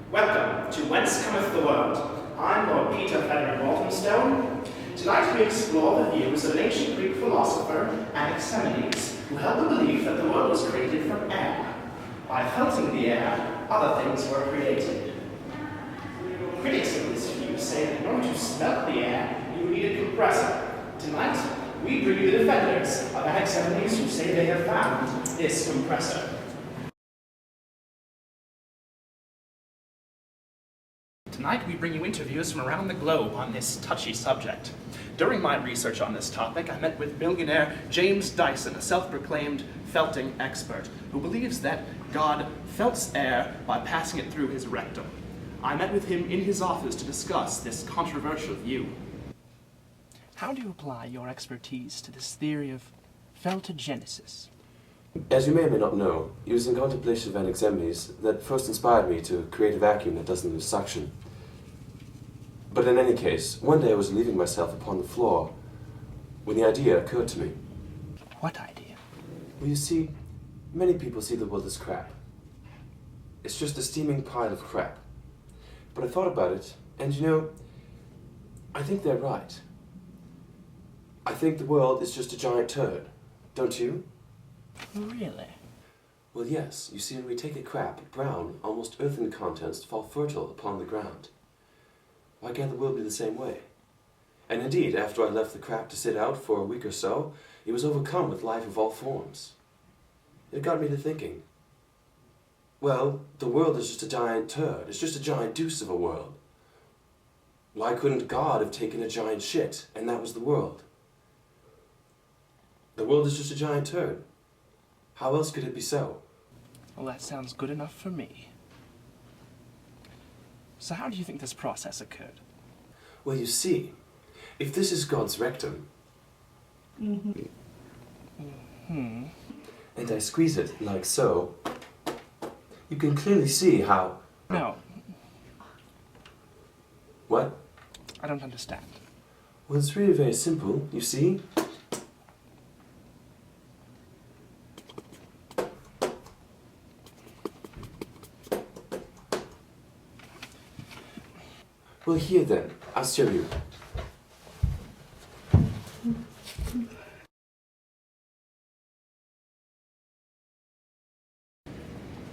Welcome to Whence Cometh the World. I'm Lord Peter Frederick Walthamstone. Tonight we explore the views of an ancient Greek philosopher, Anaximenes, who held the belief that the world was created from air. By felting the air, other things were created. Critics of this view say that in order to smelt the air, you need a compressor. Tonight, we bring you the defenders of Anaximenes who say they have found this compressor. Tonight we bring you interviews from around the globe on this touchy subject. During my research on this topic, I met with billionaire James Dyson, a self-proclaimed felting expert, who believes that God felts air by passing it through his rectum. I met with him in his office to discuss this controversial view. How do you apply your expertise to this theory of feltogenesis? As you may or may not know, it was in contemplation of Anaximenes that first inspired me to create a vacuum that doesn't lose suction. But in any case, one day I was leaving myself upon the floor when the idea occurred to me. What idea? Well, you see, many people see the world as crap. It's just a steaming pile of crap. But I thought about it, and you know, I think they're right. I think the world is just a giant turd, don't you? Really? Well, yes. You see, when we take a crap, brown, almost earthen contents fall fertile upon the ground. I gather we'll be the same way. And indeed, after I left the crap to sit out for a week or so, it was overcome with life of all forms. It got me to thinking, well, the world is just a giant turd. It's just a giant deuce of a world. Why couldn't God have taken a giant shit, and that was the world? The world is just a giant turd. How else could it be so? Well, that sounds good enough for me. So how do you think this process occurred? Well, you see, if this is God's rectum, and I squeeze it like so, you can clearly see how... No, What? I don't understand. Well, it's really very simple, you see. Well, here then, I'll show you.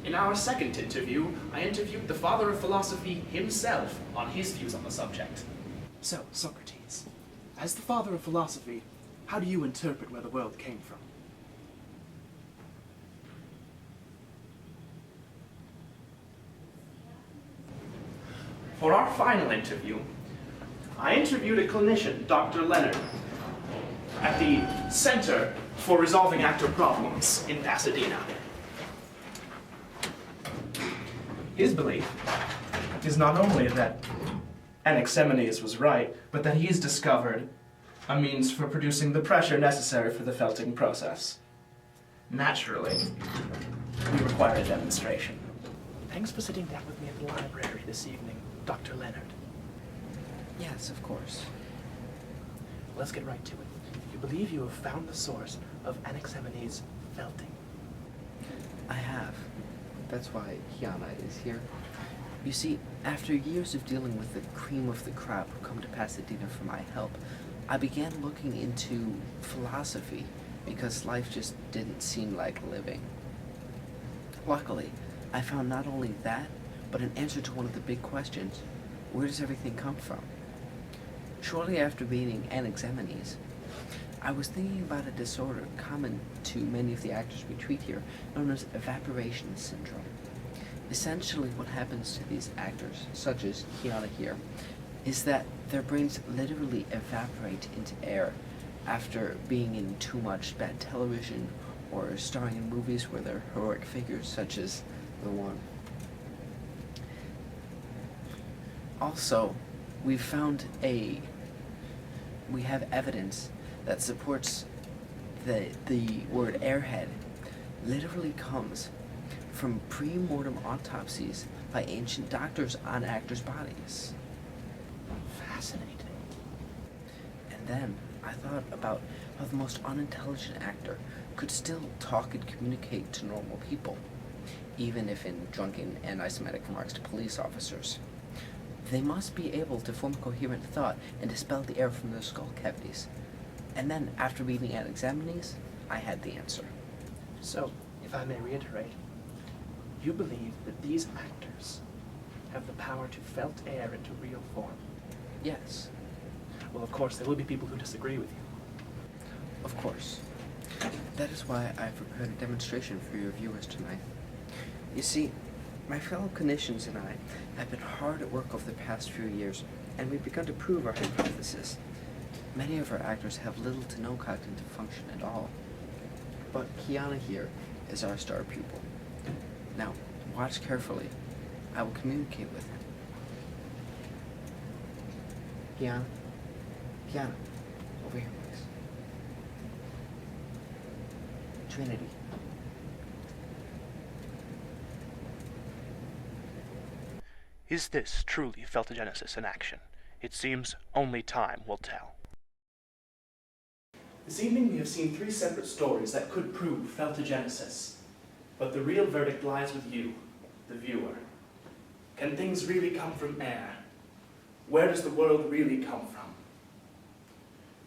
In our second interview, I interviewed the father of philosophy himself on his views on the subject. So, Socrates, as the father of philosophy, how do you interpret where the world came from? For our final interview, I interviewed a clinician, Dr. Leonard, at the Center for Resolving Actor Problems in Pasadena. His belief is not only that Anaximenes was right, but that he's discovered a means for producing the pressure necessary for the felting process. Naturally, we require a demonstration. Thanks for sitting down with me at the library this evening, Dr. Leonard. Yes, of course. Let's get right to it. You believe you have found the source of Anaximenes' felting? I have. That's why Kiana is here. You see, after years of dealing with the cream of the crop who come to Pasadena for my help, I began looking into philosophy because life just didn't seem like living. Luckily, I found not only that, but an answer to one of the big questions: where does everything come from? Shortly after meeting Anaximenes, I was thinking about a disorder common to many of the actors we treat here, known as evaporation syndrome. Essentially, what happens to these actors, such as Kiana here, is that their brains literally evaporate into air after being in too much bad television or starring in movies where they're heroic figures, such as the one. Also, we have evidence that supports the word airhead literally comes from pre-mortem autopsies by ancient doctors on actors' bodies. Fascinating. And then I thought about how the most unintelligent actor could still talk and communicate to normal people. even if in drunken anti-Semitic remarks to police officers. They must be able to form coherent thought and dispel the air from their skull cavities. And then, after reading at examinees, I had the answer. So, if I may reiterate, you believe that these actors have the power to felt air into real form. Yes, Well, of course, there will be people who disagree with you. of course. That is why I've prepared a demonstration for your viewers tonight. You see, my fellow clinicians and I have been hard at work over the past few years, and we've begun to prove our hypothesis. Many of our actors have little to no cognitive function at all. But Kiana here is our star pupil. Now, watch carefully. I will communicate with him. Kiana, over here, please. Trinity. Is this truly feltogenesis in action? It seems only time will tell. This evening we have seen 3 separate stories that could prove feltogenesis. But the real verdict lies with you, the viewer. Can things really come from air? Where does the world really come from?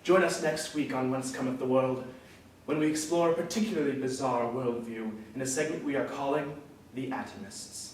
Join us next week on Whence Cometh the World, when we explore a particularly bizarre worldview in a segment we are calling The Atomists.